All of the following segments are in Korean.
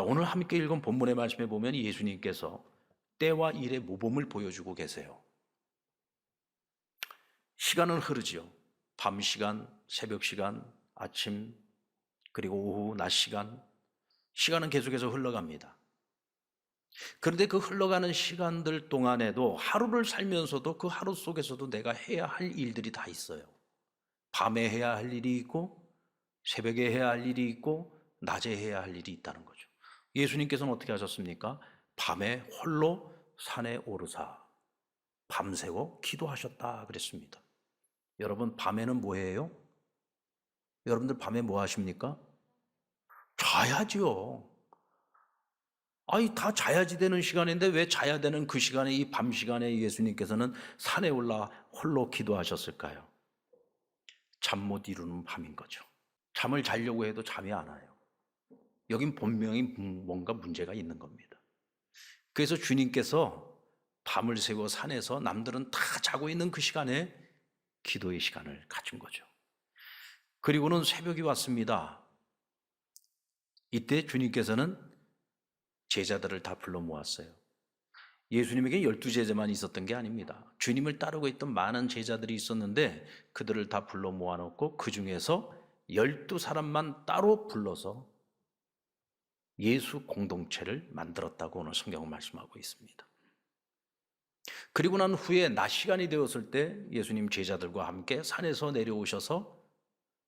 자, 오늘 함께 읽은 본문의 말씀에 보면 예수님께서 때와 일의 모범을 보여주고 계세요. 시간은 흐르지요. 밤 시간, 새벽 시간, 아침, 그리고 오후, 낮 시간, 시간은 계속해서 흘러갑니다. 그런데 그 흘러가는 시간들 동안에도 하루를 살면서도 그 하루 속에서도 내가 해야 할 일들이 다 있어요. 밤에 해야 할 일이 있고, 새벽에 해야 할 일이 있고, 낮에 해야 할 일이 있다는 거죠. 예수님께서는 어떻게 하셨습니까? 밤에 홀로 산에 오르사 밤새워 기도하셨다 그랬습니다. 여러분, 밤에는 뭐 해요? 여러분들 밤에 뭐 하십니까? 자야지요. 아니, 다 자야지 되는 시간인데 왜 자야 되는 그 시간에, 이 밤 시간에 예수님께서는 산에 올라 홀로 기도하셨을까요? 잠 못 이루는 밤인 거죠. 잠을 자려고 해도 잠이 안 와요. 여긴 분명히 뭔가 문제가 있는 겁니다. 그래서 주님께서 밤을 새고 산에서 남들은 다 자고 있는 그 시간에 기도의 시간을 가진 거죠. 그리고는 새벽이 왔습니다. 이때 주님께서는 제자들을 다 불러 모았어요. 예수님에게 12제자만 있었던 게 아닙니다. 주님을 따르고 있던 많은 제자들이 있었는데 그들을 다 불러 모아놓고 그 중에서 12사람만 따로 불러서 예수 공동체를 만들었다고 오늘 성경은 말씀하고 있습니다. 그리고 난 후에 낮 시간이 되었을 때 예수님 제자들과 함께 산에서 내려오셔서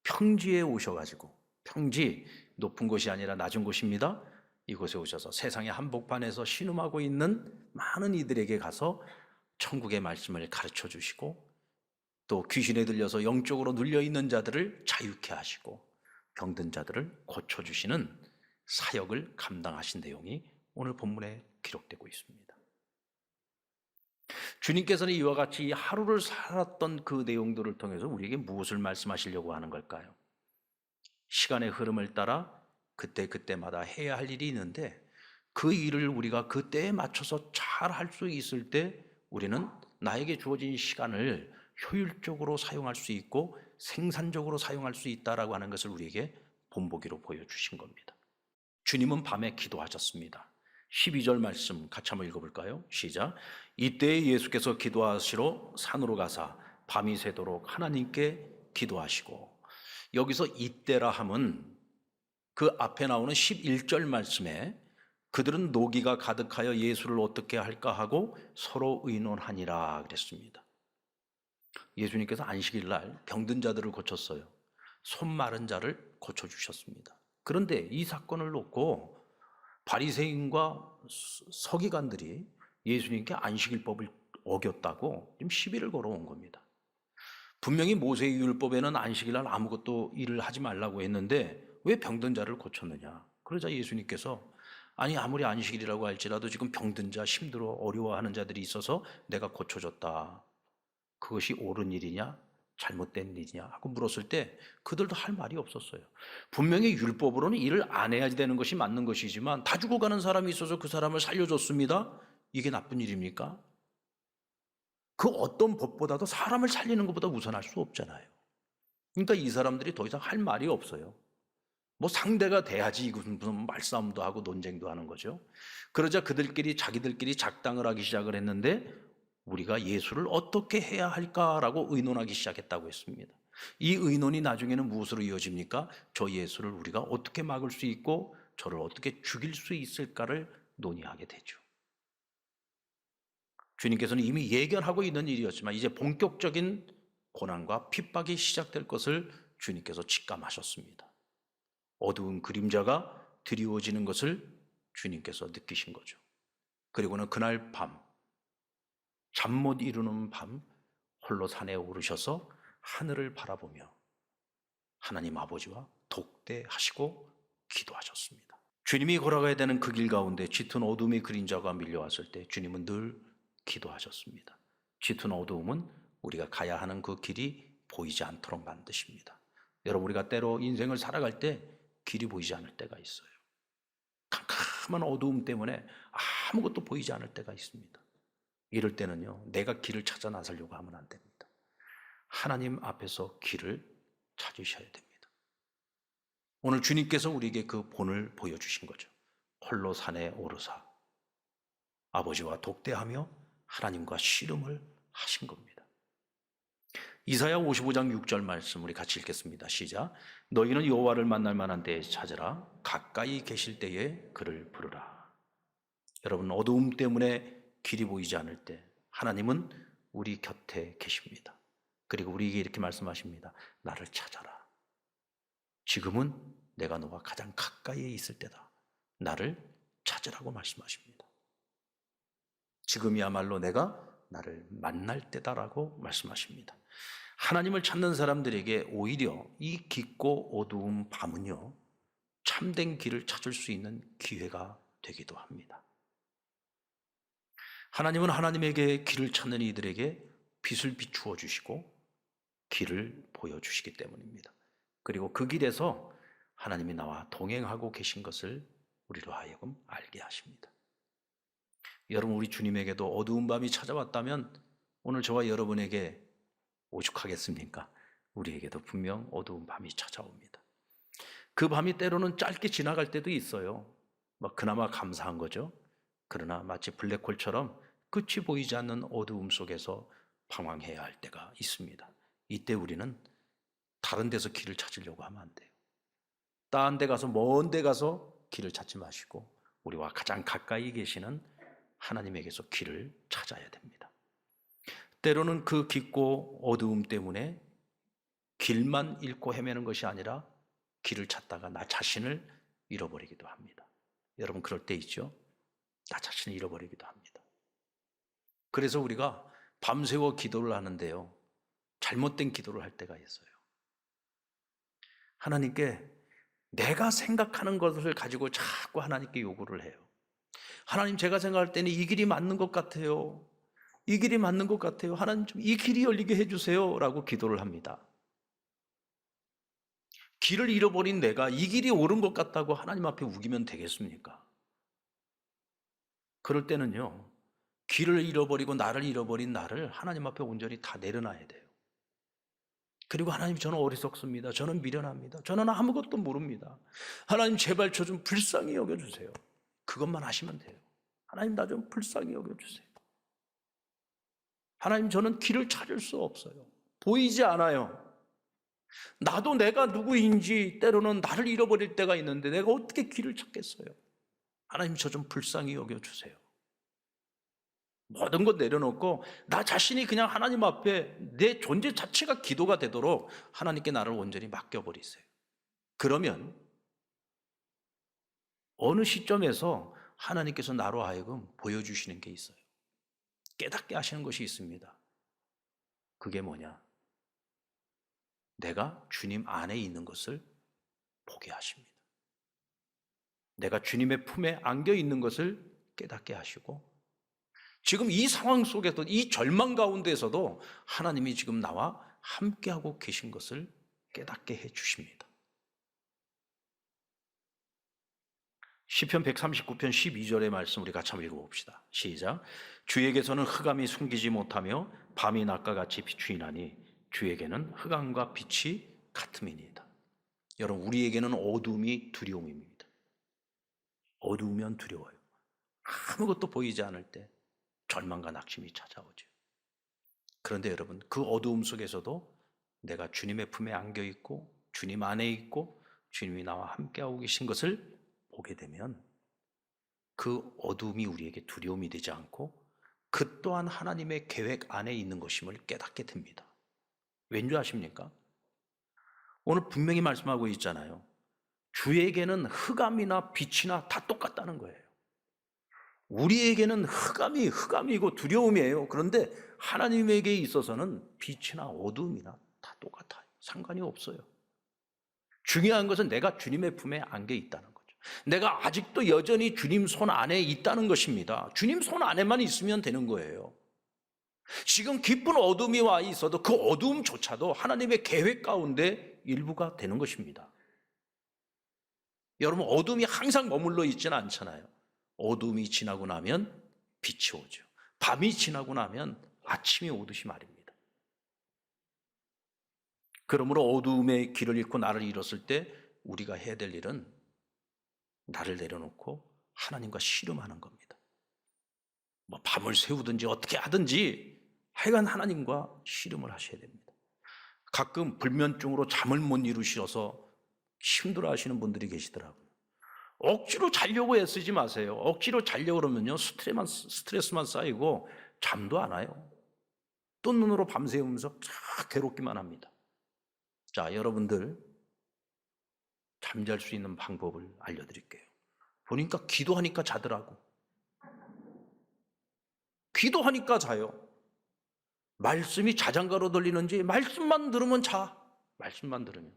평지에 오셔가지고, 평지, 높은 곳이 아니라 낮은 곳입니다. 이곳에 오셔서 세상의 한복판에서 신음하고 있는 많은 이들에게 가서 천국의 말씀을 가르쳐 주시고, 또 귀신에 들려서 영적으로 눌려있는 자들을 자유케 하시고 병든 자들을 고쳐주시는 사역을 감당하신 내용이 오늘 본문에 기록되고 있습니다. 주님께서는 이와 같이 하루를 살았던 그 내용들을 통해서 우리에게 무엇을 말씀하시려고 하는 걸까요? 시간의 흐름을 따라 그때그때마다 해야 할 일이 있는데 그 일을 우리가 그때에 맞춰서 잘 할 수 있을 때 우리는 나에게 주어진 시간을 효율적으로 사용할 수 있고 생산적으로 사용할 수 있다라고 하는 것을 우리에게 본보기로 보여주신 겁니다. 주님은 밤에 기도하셨습니다. 12절 말씀 같이 한번 읽어볼까요? 시작. 이때 예수께서 기도하시러 산으로 가사 밤이 새도록 하나님께 기도하시고, 여기서 이때라 함은 그 앞에 나오는 11절 말씀에 그들은 노기가 가득하여 예수를 어떻게 할까 하고 서로 의논하니라 그랬습니다. 예수님께서 안식일 날 병든 자들을 고쳤어요. 손 마른 자를 고쳐주셨습니다. 그런데 이 사건을 놓고 바리새인과 서기관들이 예수님께 안식일법을 어겼다고 지금 시비를 걸어온 겁니다. 분명히 모세의 율법에는 안식일 날 아무것도 일을 하지 말라고 했는데 왜 병든 자를 고쳤느냐? 그러자 예수님께서 아니, 아무리 안식일이라고 할지라도 지금 병든 자, 힘들어 어려워하는 자들이 있어서 내가 고쳐줬다. 그것이 옳은 일이냐 잘못된 일이냐 하고 물었을 때 그들도 할 말이 없었어요. 분명히 율법으로는 일을 안 해야 되는 것이 맞는 것이지만 다 죽어가는 사람이 있어서 그 사람을 살려줬습니다. 이게 나쁜 일입니까? 그 어떤 법보다도 사람을 살리는 것보다 우선할 수 없잖아요. 그러니까 이 사람들이 더 이상 할 말이 없어요. 뭐 상대가 돼야지 이것은 무슨 말싸움도 하고 논쟁도 하는 거죠. 그러자 그들끼리 자기들끼리 작당을 하기 시작을 했는데 우리가 예수를 어떻게 해야 할까라고 의논하기 시작했다고 했습니다. 이 의논이 나중에는 무엇으로 이어집니까? 저 예수를 우리가 어떻게 막을 수 있고 저를 어떻게 죽일 수 있을까를 논의하게 되죠. 주님께서는 이미 예견하고 있는 일이었지만 이제 본격적인 고난과 핍박이 시작될 것을 주님께서 직감하셨습니다. 어두운 그림자가 드리워지는 것을 주님께서 느끼신 거죠. 그리고는 그날 밤, 잠 못 이루는 밤 홀로 산에 오르셔서 하늘을 바라보며 하나님 아버지와 독대하시고 기도하셨습니다. 주님이 걸어가야 되는 그 길 가운데 짙은 어둠의 그림자가 밀려왔을 때 주님은 늘 기도하셨습니다. 짙은 어두움은 우리가 가야 하는 그 길이 보이지 않도록 만드십니다. 여러분, 우리가 때로 인생을 살아갈 때 길이 보이지 않을 때가 있어요. 캄캄한 어두움 때문에 아무것도 보이지 않을 때가 있습니다. 이럴 때는요, 내가 길을 찾아 나서려고 하면 안 됩니다. 하나님 앞에서 길을 찾으셔야 됩니다. 오늘 주님께서 우리에게 그 본을 보여주신 거죠. 홀로 산에 오르사 아버지와 독대하며 하나님과 씨름을 하신 겁니다. 이사야 55장 6절 말씀 우리 같이 읽겠습니다. 시작. 너희는 여호와를 만날 만한 때에 찾으라. 가까이 계실 때에 그를 부르라. 여러분, 어두움 때문에 길이 보이지 않을 때 하나님은 우리 곁에 계십니다. 그리고 우리에게 이렇게 말씀하십니다. 나를 찾아라. 지금은 내가 너와 가장 가까이에 있을 때다. 나를 찾으라고 말씀하십니다. 지금이야말로 내가 나를 만날 때다라고 말씀하십니다. 하나님을 찾는 사람들에게 오히려 이 깊고 어두운 밤은요, 참된 길을 찾을 수 있는 기회가 되기도 합니다. 하나님은 하나님에게 길을 찾는 이들에게 빛을 비추어 주시고 길을 보여주시기 때문입니다. 그리고 그 길에서 하나님이 나와 동행하고 계신 것을 우리로 하여금 알게 하십니다. 여러분, 우리 주님에게도 어두운 밤이 찾아왔다면 오늘 저와 여러분에게 오죽하겠습니까? 우리에게도 분명 어두운 밤이 찾아옵니다. 그 밤이 때로는 짧게 지나갈 때도 있어요. 그나마 감사한 거죠. 그러나 마치 블랙홀처럼 끝이 보이지 않는 어두움 속에서 방황해야 할 때가 있습니다. 이때 우리는 다른 데서 길을 찾으려고 하면 안 돼요. 다른 데 가서, 먼 데 가서 길을 찾지 마시고 우리와 가장 가까이 계시는 하나님에게서 길을 찾아야 됩니다. 때로는 그 깊고 어두움 때문에 길만 잃고 헤매는 것이 아니라 길을 찾다가 나 자신을 잃어버리기도 합니다. 여러분, 그럴 때 있죠? 나 자신을 잃어버리기도 합니다. 그래서 우리가 밤새워 기도를 하는데요, 잘못된 기도를 할 때가 있어요. 하나님께 내가 생각하는 것을 가지고 자꾸 하나님께 요구를 해요. 하나님, 제가 생각할 때는 이 길이 맞는 것 같아요. 이 길이 맞는 것 같아요. 하나님, 좀 이 길이 열리게 해주세요 라고 기도를 합니다. 길을 잃어버린 내가 이 길이 옳은 것 같다고 하나님 앞에 우기면 되겠습니까? 그럴 때는요, 길을 잃어버리고 나를 잃어버린 나를 하나님 앞에 온전히 다 내려놔야 돼요. 그리고 하나님, 저는 어리석습니다. 저는 미련합니다. 저는 아무것도 모릅니다. 하나님, 제발 저 좀 불쌍히 여겨주세요. 그것만 하시면 돼요. 하나님, 나 좀 불쌍히 여겨주세요. 하나님, 저는 길을 찾을 수 없어요. 보이지 않아요. 나도 내가 누구인지 때로는 나를 잃어버릴 때가 있는데 내가 어떻게 길을 찾겠어요? 하나님, 저 좀 불쌍히 여겨주세요. 모든 것 내려놓고 나 자신이 그냥 하나님 앞에 내 존재 자체가 기도가 되도록 하나님께 나를 온전히 맡겨버리세요. 그러면 어느 시점에서 하나님께서 나로 하여금 보여주시는 게 있어요. 깨닫게 하시는 것이 있습니다. 그게 뭐냐? 내가 주님 안에 있는 것을 보게 하십니다. 내가 주님의 품에 안겨 있는 것을 깨닫게 하시고, 지금 이 상황 속에서, 이 절망 가운데서도 하나님이 지금 나와 함께하고 계신 것을 깨닫게 해 주십니다. 시편 139편 12절의 말씀 우리 같이 한번 읽어봅시다. 시작. 주에게서는 흑암이 숨기지 못하며 밤이 낮과 같이 비추이나니 주에게는 흑암과 빛이 같음이니이다. 여러분, 우리에게는 어둠이 두려움입니다. 어두우면 두려워요. 아무것도 보이지 않을 때 절망과 낙심이 찾아오죠. 그런데 여러분, 그 어두움 속에서도 내가 주님의 품에 안겨 있고 주님 안에 있고 주님이 나와 함께하고 계신 것을 보게 되면 그 어두움이 우리에게 두려움이 되지 않고 그 또한 하나님의 계획 안에 있는 것임을 깨닫게 됩니다. 왠지 아십니까? 오늘 분명히 말씀하고 있잖아요. 주에게는 흑암이나 빛이나 다 똑같다는 거예요. 우리에게는 흑암이고 두려움이에요. 그런데 하나님에게 있어서는 빛이나 어두움이나 다 똑같아요. 상관이 없어요. 중요한 것은 내가 주님의 품에 안겨 있다는 거죠. 내가 아직도 여전히 주님 손 안에 있다는 것입니다. 주님 손 안에만 있으면 되는 거예요. 지금 깊은 어둠이 와 있어도 그 어둠조차도 하나님의 계획 가운데 일부가 되는 것입니다. 여러분, 어둠이 항상 머물러 있지는 않잖아요. 어둠이 지나고 나면 빛이 오죠. 밤이 지나고 나면 아침이 오듯이 말입니다. 그러므로 어두움의 길을 잃고 나를 잃었을 때 우리가 해야 될 일은 나를 내려놓고 하나님과 씨름하는 겁니다. 뭐 밤을 새우든지 어떻게 하든지 하여간 하나님과 씨름을 하셔야 됩니다. 가끔 불면증으로 잠을 못 이루셔서 힘들어 하시는 분들이 계시더라고요. 억지로 자려고 애쓰지 마세요. 억지로 자려고 그러면요, 스트레스만 쌓이고 잠도 안 와요. 또 눈으로 밤새우면서 괴롭기만 합니다. 자, 여러분들 잠잘 수 있는 방법을 알려드릴게요. 보니까 기도하니까 자더라고. 기도하니까 자요. 말씀이 자장가로 들리는지 말씀만 들으면 자. 말씀만 들으면.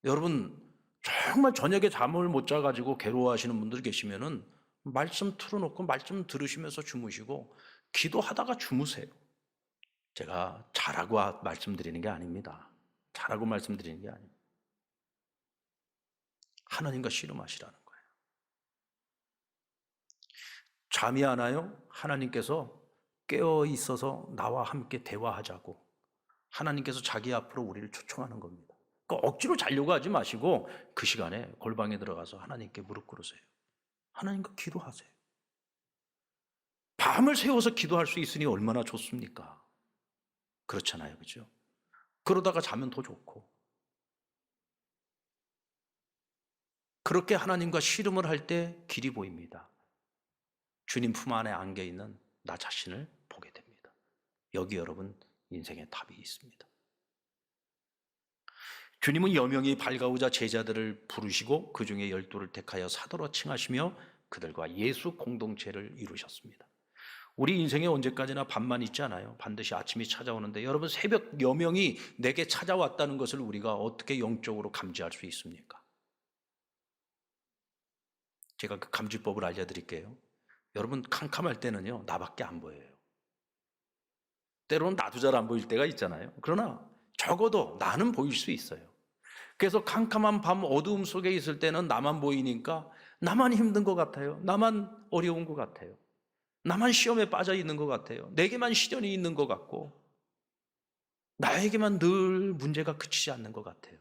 여러분 정말 저녁에 잠을 못 자가지고 괴로워하시는 분들 계시면은 말씀 틀어놓고 말씀 들으시면서 주무시고 기도하다가 주무세요. 제가 자라고 말씀드리는 게 아닙니다. 자라고 말씀드리는 게 아닙니다. 하나님과 씨름하시라는 거예요. 잠이 안 와요? 하나님께서 깨어 있어서 나와 함께 대화하자고 하나님께서 자기 앞으로 우리를 초청하는 겁니다. 그러니까 억지로 자려고 하지 마시고 그 시간에 골방에 들어가서 하나님께 무릎 꿇으세요. 하나님과 기도하세요. 밤을 새워서 기도할 수 있으니 얼마나 좋습니까? 그렇잖아요, 그죠? 그러다가 자면 더 좋고. 그렇게 하나님과 씨름을 할 때 길이 보입니다. 주님 품 안에 안겨 있는 나 자신을 보게 됩니다. 여기 여러분 인생의 답이 있습니다. 주님은 여명이 밝아오자 제자들을 부르시고 그 중에 12를 택하여 사도로 칭하시며 그들과 예수 공동체를 이루셨습니다. 우리 인생에 언제까지나 밤만 있지 않아요. 반드시 아침이 찾아오는데 여러분 새벽 여명이 내게 찾아왔다는 것을 우리가 어떻게 영적으로 감지할 수 있습니까? 제가 그 감지법을 알려드릴게요. 여러분 캄캄할 때는요 나밖에 안 보여요. 때로는 나도 잘 안 보일 때가 있잖아요. 그러나 적어도 나는 보일 수 있어요. 그래서 캄캄한 밤 어두움 속에 있을 때는 나만 보이니까 나만 힘든 것 같아요. 나만 어려운 것 같아요. 나만 시험에 빠져 있는 것 같아요. 내게만 시련이 있는 것 같고 나에게만 늘 문제가 그치지 않는 것 같아요.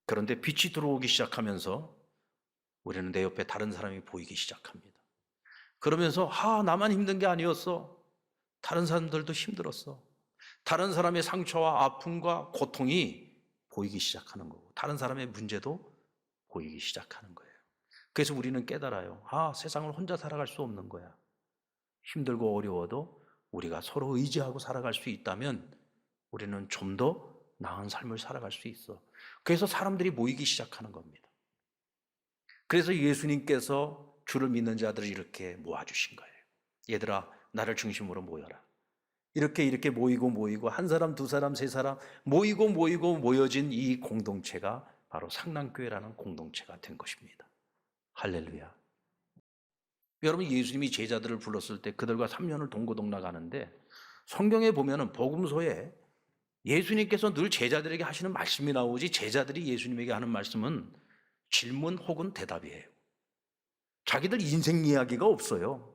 그런데 빛이 들어오기 시작하면서 우리는 내 옆에 다른 사람이 보이기 시작합니다. 그러면서 나만 힘든 게 아니었어. 다른 사람들도 힘들었어. 다른 사람의 상처와 아픔과 고통이 보이기 시작하는 거고 다른 사람의 문제도 보이기 시작하는 거예요. 그래서 우리는 깨달아요. 세상을 혼자 살아갈 수 없는 거야. 힘들고 어려워도 우리가 서로 의지하고 살아갈 수 있다면 우리는 좀 더 나은 삶을 살아갈 수 있어. 그래서 사람들이 모이기 시작하는 겁니다. 그래서 예수님께서 주를 믿는 자들을 이렇게 모아주신 거예요. 얘들아 나를 중심으로 모여라. 이렇게 모이고 한 사람, 두 사람, 세 사람 모이고 모여진 이 공동체가 바로 상랑교회라는 공동체가 된 것입니다. 할렐루야. 여러분 예수님이 제자들을 불렀을 때 그들과 3년을 동고동락 하는데 성경에 보면은 복음서에 예수님께서 늘 제자들에게 하시는 말씀이 나오지 제자들이 예수님에게 하는 말씀은 질문 혹은 대답이에요. 자기들 인생 이야기가 없어요.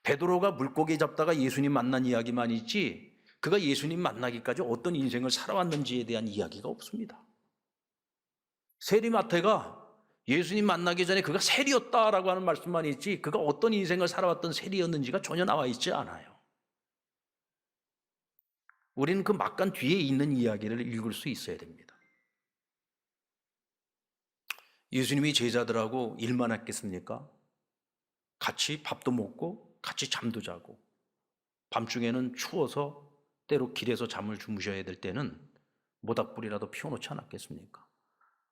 베드로가 물고기 잡다가 예수님 만난 이야기만 있지 그가 예수님 만나기까지 어떤 인생을 살아왔는지에 대한 이야기가 없습니다. 세리마태가 예수님 만나기 전에 그가 세리였다라고 하는 말씀만 있지 그가 어떤 인생을 살아왔던 세리였는지가 전혀 나와 있지 않아요. 우리는 그 막간 뒤에 있는 이야기를 읽을 수 있어야 됩니다. 예수님이 제자들하고 일만 했겠습니까? 같이 밥도 먹고 같이 잠도 자고 밤중에는 추워서 때로 길에서 잠을 주무셔야 될 때는 모닥불이라도 피워놓지 않았겠습니까?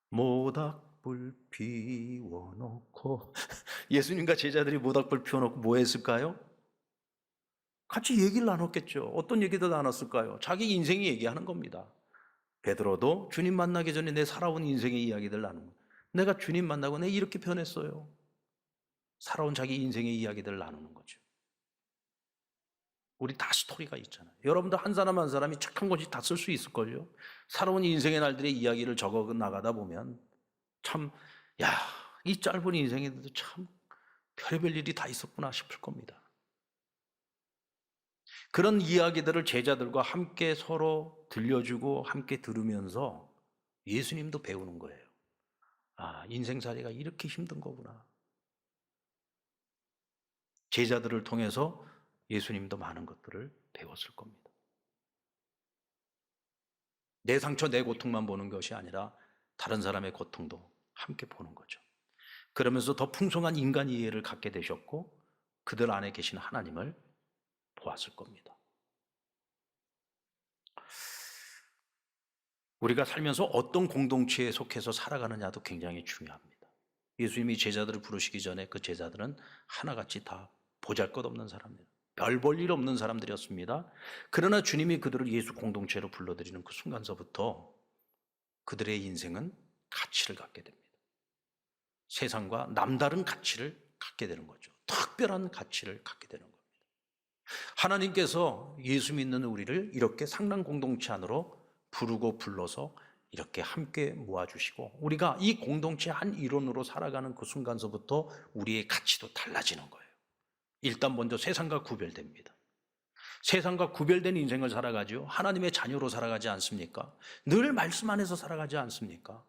모닥불 피워놓고 예수님과 제자들이 모닥불 피워놓고 뭐 했을까요? 같이 얘기를 나눴겠죠. 어떤 얘기도 나눴을까요? 자기 인생 얘기하는 겁니다. 베드로도 주님 만나기 전에 내 살아온 인생의 이야기들 나누는 거예요. 내가 주님 만나고 내가 이렇게 변했어요. 살아온 자기 인생의 이야기들을 나누는 거죠. 우리 다 스토리가 있잖아요. 여러분도 한 사람 한 사람이 책 한 권씩 다 쓸 수 있을걸요. 살아온 인생의 날들의 이야기를 적어 나가다 보면 참, 이 짧은 인생에도 참 별의별 일이 다 있었구나 싶을 겁니다. 그런 이야기들을 제자들과 함께 서로 들려주고 함께 들으면서 예수님도 배우는 거예요. 아, 인생살이가 이렇게 힘든 거구나. 제자들을 통해서 예수님도 많은 것들을 배웠을 겁니다. 내 상처, 내 고통만 보는 것이 아니라 다른 사람의 고통도 함께 보는 거죠. 그러면서 더 풍성한 인간 이해를 갖게 되셨고 그들 안에 계신 하나님을 보았을 겁니다. 우리가 살면서 어떤 공동체에 속해서 살아가느냐도 굉장히 중요합니다. 예수님이 제자들을 부르시기 전에 그 제자들은 하나같이 다 보잘것없는 사람들, 별 볼 일 없는 사람들이었습니다. 그러나 주님이 그들을 예수 공동체로 불러들이는 그 순간서부터 그들의 인생은 가치를 갖게 됩니다. 세상과 남다른 가치를 갖게 되는 거죠. 특별한 가치를 갖게 되는 겁니다. 하나님께서 예수 믿는 우리를 이렇게 상랑 공동체 안으로 부르고 불러서 이렇게 함께 모아주시고 우리가 이 공동체 한 일원으로 살아가는 그 순간서부터 우리의 가치도 달라지는 거예요. 일단 먼저 세상과 구별됩니다. 세상과 구별된 인생을 살아가죠. 하나님의 자녀로 살아가지 않습니까? 늘 말씀 안에서 살아가지 않습니까?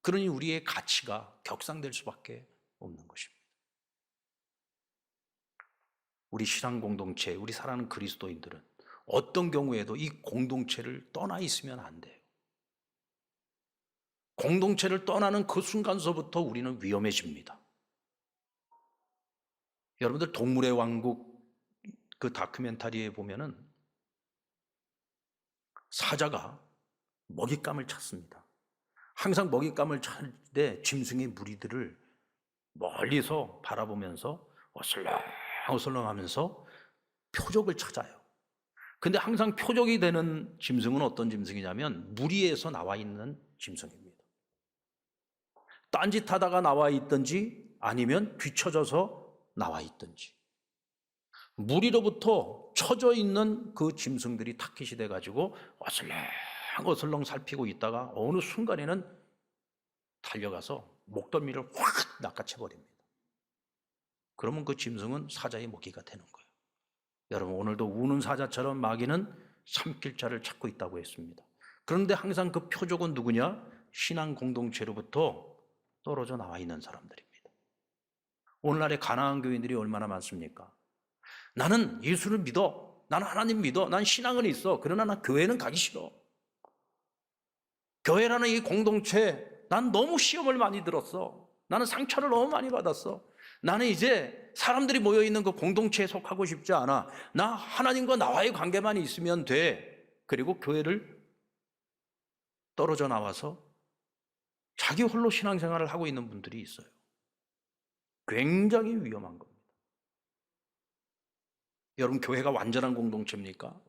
그러니 우리의 가치가 격상될 수밖에 없는 것입니다. 우리 신앙 공동체, 우리 사랑하는 그리스도인들은 어떤 경우에도 이 공동체를 떠나 있으면 안 돼요. 공동체를 떠나는 그 순간서부터 우리는 위험해집니다. 여러분들 동물의 왕국 그 다큐멘터리에 보면은 사자가 먹잇감을 찾습니다. 항상 먹잇감을 찾을 때 짐승의 무리들을 멀리서 바라보면서 어슬렁어슬렁 하면서 표적을 찾아요. 근데 항상 표적이 되는 짐승은 어떤 짐승이냐면 무리에서 나와 있는 짐승입니다. 딴짓하다가 나와 있든지 아니면 뒤쳐져서 나와 있든지 무리로부터 쳐져 있는 그 짐승들이 타깃이 돼가지고 어슬렁어슬렁 살피고 있다가 어느 순간에는 달려가서 목덜미를 확 낚아채버립니다. 그러면 그 짐승은 사자의 먹이가 되는 거예요. 여러분 오늘도 우는 사자처럼 마귀는 삼킬 자를 찾고 있다고 했습니다. 그런데 항상 그 표적은 누구냐? 신앙 공동체로부터 떨어져 나와 있는 사람들입니다. 오늘날의 가나안 교인들이 얼마나 많습니까? 나는 예수를 믿어. 나는 하나님 믿어. 난 신앙은 있어. 그러나 난 교회는 가기 싫어. 교회라는 이 공동체 난 너무 시험을 많이 들었어. 나는 상처를 너무 많이 받았어. 나는 이제 사람들이 모여있는 그 공동체에 속하고 싶지 않아. 나 하나님과 나와의 관계만 있으면 돼. 그리고 교회를 떨어져 나와서 자기 홀로 신앙생활을 하고 있는 분들이 있어요. 굉장히 위험한 겁니다. 여러분 교회가 완전한 공동체입니까?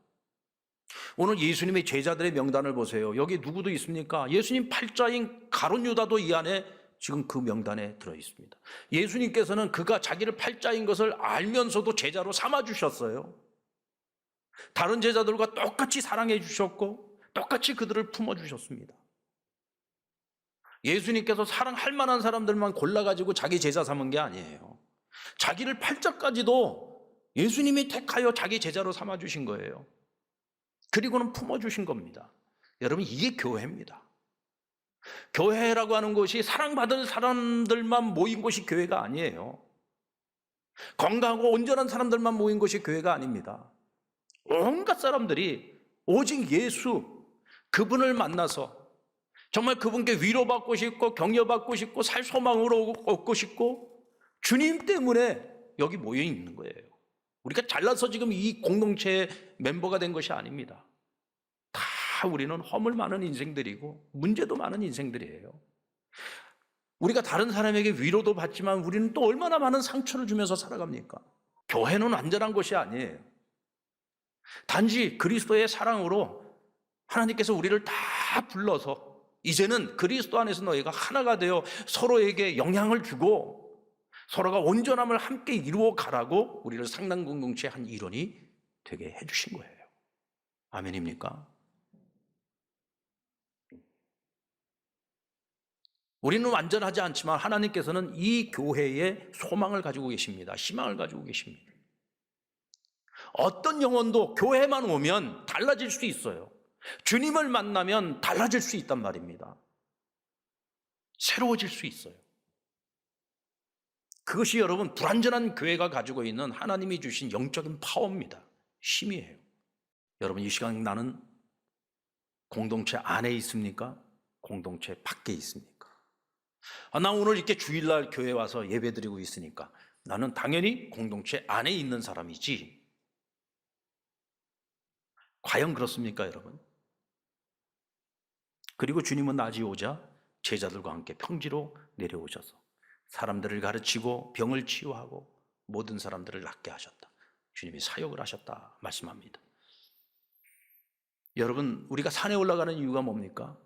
오늘 예수님의 제자들의 명단을 보세요. 여기 누구도 있습니까? 예수님 팔자인 가룟 유다도 이 안에 지금 그 명단에 들어있습니다. 예수님께서는 그가 자기를 팔자인 것을 알면서도 제자로 삼아주셨어요. 다른 제자들과 똑같이 사랑해 주셨고 똑같이 그들을 품어주셨습니다. 예수님께서 사랑할 만한 사람들만 골라가지고 자기 제자 삼은 게 아니에요. 자기를 팔자까지도 예수님이 택하여 자기 제자로 삼아주신 거예요. 그리고는 품어주신 겁니다. 여러분 이게 교회입니다. 교회라고 하는 것이 사랑받을 사람들만 모인 곳이 교회가 아니에요. 건강하고 온전한 사람들만 모인 곳이 교회가 아닙니다. 온갖 사람들이 오직 예수 그분을 만나서 정말 그분께 위로받고 싶고 격려받고 싶고 살 소망으로 얻고 싶고 주님 때문에 여기 모여 있는 거예요. 우리가 잘나서 지금 이 공동체의 멤버가 된 것이 아닙니다. 다 우리는 허물 많은 인생들이고 문제도 많은 인생들이에요. 우리가 다른 사람에게 위로도 받지만 우리는 또 얼마나 많은 상처를 주면서 살아갑니까? 교회는 완전한 것이 아니에요. 단지 그리스도의 사랑으로 하나님께서 우리를 다 불러서 이제는 그리스도 안에서 너희가 하나가 되어 서로에게 영향을 주고 서로가 온전함을 함께 이루어 가라고 우리를 상당 공동체의 한 일원이 되게 해주신 거예요. 아멘입니까? 우리는 완전하지 않지만 하나님께서는 이 교회에 소망을 가지고 계십니다. 희망을 가지고 계십니다. 어떤 영혼도 교회만 오면 달라질 수 있어요. 주님을 만나면 달라질 수 있단 말입니다. 새로워질 수 있어요. 그것이 여러분 불완전한 교회가 가지고 있는 하나님이 주신 영적인 파워입니다. 힘이에요. 여러분 이 시간 나는 공동체 안에 있습니까? 공동체 밖에 있습니까? 나 오늘 이렇게 주일날 교회 와서 예배드리고 있으니까 나는 당연히 공동체 안에 있는 사람이지. 과연 그렇습니까, 여러분? 그리고 주님은 낮이 오자 제자들과 함께 평지로 내려오셔서 사람들을 가르치고 병을 치유하고 모든 사람들을 낫게 하셨다. 주님이 사역을 하셨다 말씀합니다. 여러분, 우리가 산에 올라가는 이유가 뭡니까?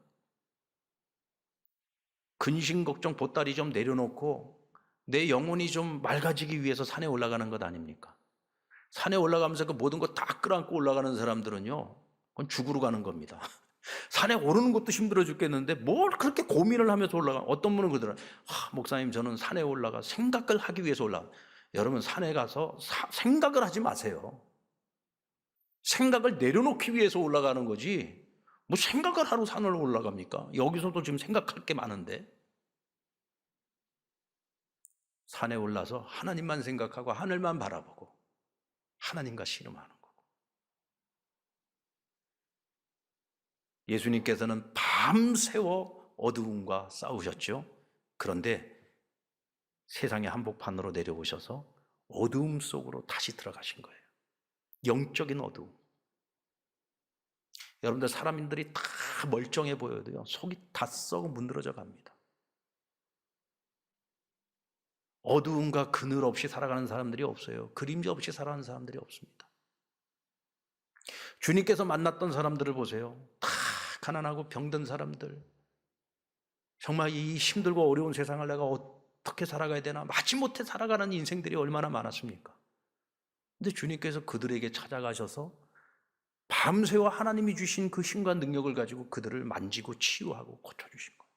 근심 걱정 보따리 좀 내려놓고 내 영혼이 좀 맑아지기 위해서 산에 올라가는 것 아닙니까? 산에 올라가면서 그 모든 거 다 끌어안고 올라가는 사람들은요, 그건 죽으러 가는 겁니다. 산에 오르는 것도 힘들어 죽겠는데 뭘 그렇게 고민을 하면서 올라가? 어떤 분은 그러더라고요. 목사님, 저는 산에 올라가 생각을 하기 위해서 올라가. 여러분, 산에 가서 생각을 하지 마세요. 생각을 내려놓기 위해서 올라가는 거지, 뭐 생각을 하러 산을 올라갑니까? 여기서도 지금 생각할 게 많은데. 산에 올라서 하나님만 생각하고 하늘만 바라보고 하나님과 씨름하는 거고. 예수님께서는 밤새워 어두움과 싸우셨죠. 그런데 세상의 한복판으로 내려오셔서 어두움 속으로 다시 들어가신 거예요. 영적인 어두움. 여러분들, 사람들이 다 멀쩡해 보여도요, 속이 다 썩어 문드러져 갑니다. 어두움과 그늘 없이 살아가는 사람들이 없어요. 그림자 없이 살아가는 사람들이 없습니다. 주님께서 만났던 사람들을 보세요. 다 가난하고 병든 사람들, 정말 이 힘들고 어려운 세상을 내가 어떻게 살아가야 되나 마지못해 살아가는 인생들이 얼마나 많았습니까? 근데 주님께서 그들에게 찾아가셔서 밤새워 하나님이 주신 그 힘과 능력을 가지고 그들을 만지고 치유하고 고쳐주신 거예요.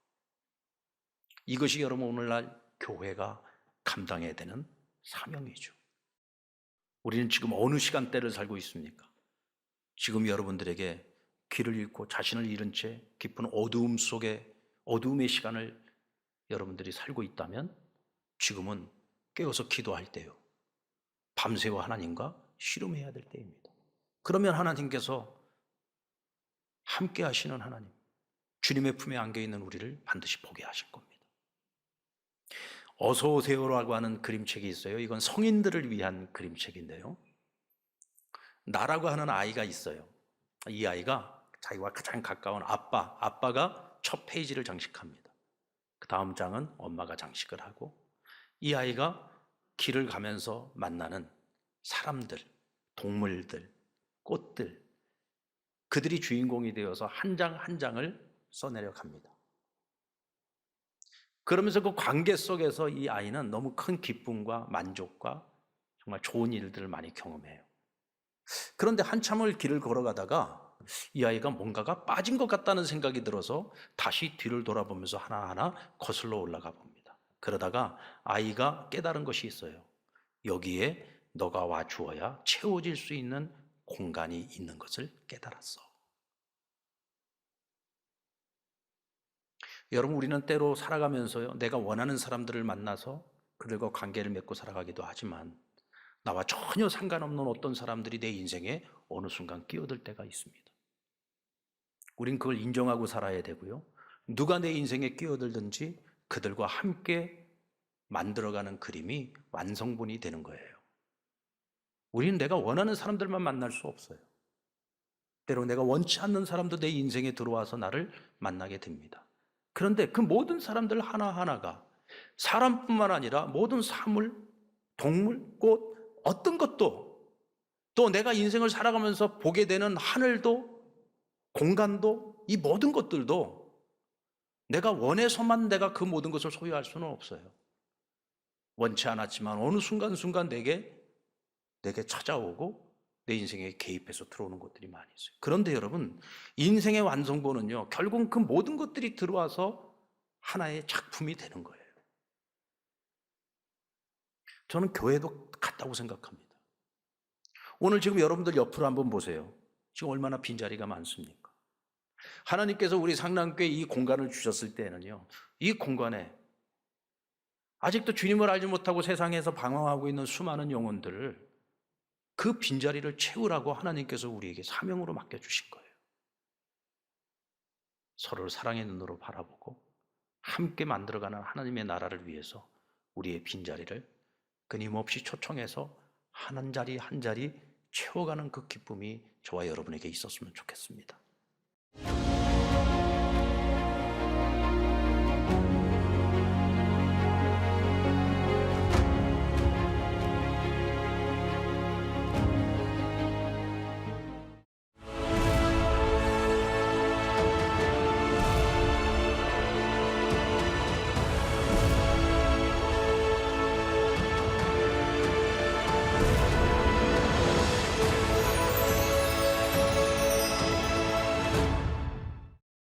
이것이 여러분 오늘날 교회가 감당해야 되는 사명이죠. 우리는 지금 어느 시간대를 살고 있습니까? 지금 여러분들에게 길을 잃고 자신을 잃은 채 깊은 어두움 속에 어두움의 시간을 여러분들이 살고 있다면 지금은 깨어서 기도할 때요, 밤새워 하나님과 씨름해야 될 때입니다. 그러면 하나님께서 함께 하시는 하나님, 주님의 품에 안겨 있는 우리를 반드시 보게 하실 겁니다. 어서 오세요라고 하는 그림책이 있어요. 이건 성인들을 위한 그림책인데요, 나라고 하는 아이가 있어요. 이 아이가 자기와 가장 가까운 아빠가 첫 페이지를 장식합니다. 그 다음 장은 엄마가 장식을 하고, 이 아이가 길을 가면서 만나는 사람들, 동물들, 꽃들, 그들이 주인공이 되어서 한 장 한 장을 써내려 갑니다. 그러면서 그 관계 속에서 이 아이는 너무 큰 기쁨과 만족과 정말 좋은 일들을 많이 경험해요. 그런데 한참을 길을 걸어가다가 이 아이가 뭔가가 빠진 것 같다는 생각이 들어서 다시 뒤를 돌아보면서 하나하나 거슬러 올라가 봅니다. 그러다가 아이가 깨달은 것이 있어요. 여기에 너가 와 주어야 채워질 수 있는 공간이 있는 것을 깨달았어. 여러분, 우리는 때로 살아가면서요, 내가 원하는 사람들을 만나서 그들과 관계를 맺고 살아가기도 하지만 나와 전혀 상관없는 어떤 사람들이 내 인생에 어느 순간 끼어들 때가 있습니다. 우린 그걸 인정하고 살아야 되고요, 누가 내 인생에 끼어들든지 그들과 함께 만들어가는 그림이 완성본이 되는 거예요. 우리는 내가 원하는 사람들만 만날 수 없어요. 때로 내가 원치 않는 사람도 내 인생에 들어와서 나를 만나게 됩니다. 그런데 그 모든 사람들 하나하나가 사람뿐만 아니라 모든 사물, 동물, 꽃, 어떤 것도, 또 내가 인생을 살아가면서 보게 되는 하늘도, 공간도, 이 모든 것들도 내가 원해서만 내가 그 모든 것을 소유할 수는 없어요. 원치 않았지만 어느 순간순간 내게 찾아오고 내 인생에 개입해서 들어오는 것들이 많이 있어요. 그런데 여러분, 인생의 완성본은요, 결국 그 모든 것들이 들어와서 하나의 작품이 되는 거예요. 저는 교회도 같다고 생각합니다. 오늘 지금 여러분들 옆으로 한번 보세요. 지금 얼마나 빈자리가 많습니까? 하나님께서 우리 상남교회 이 공간을 주셨을 때는요, 이 공간에 아직도 주님을 알지 못하고 세상에서 방황하고 있는 수많은 영혼들을 그 빈자리를 채우라고 하나님께서 우리에게 사명으로 맡겨주신 거예요. 서로를 사랑의 눈으로 바라보고 함께 만들어가는 하나님의 나라를 위해서 우리의 빈자리를 끊임없이 초청해서 한 자리 한 자리 채워가는 그 기쁨이 저와 여러분에게 있었으면 좋겠습니다.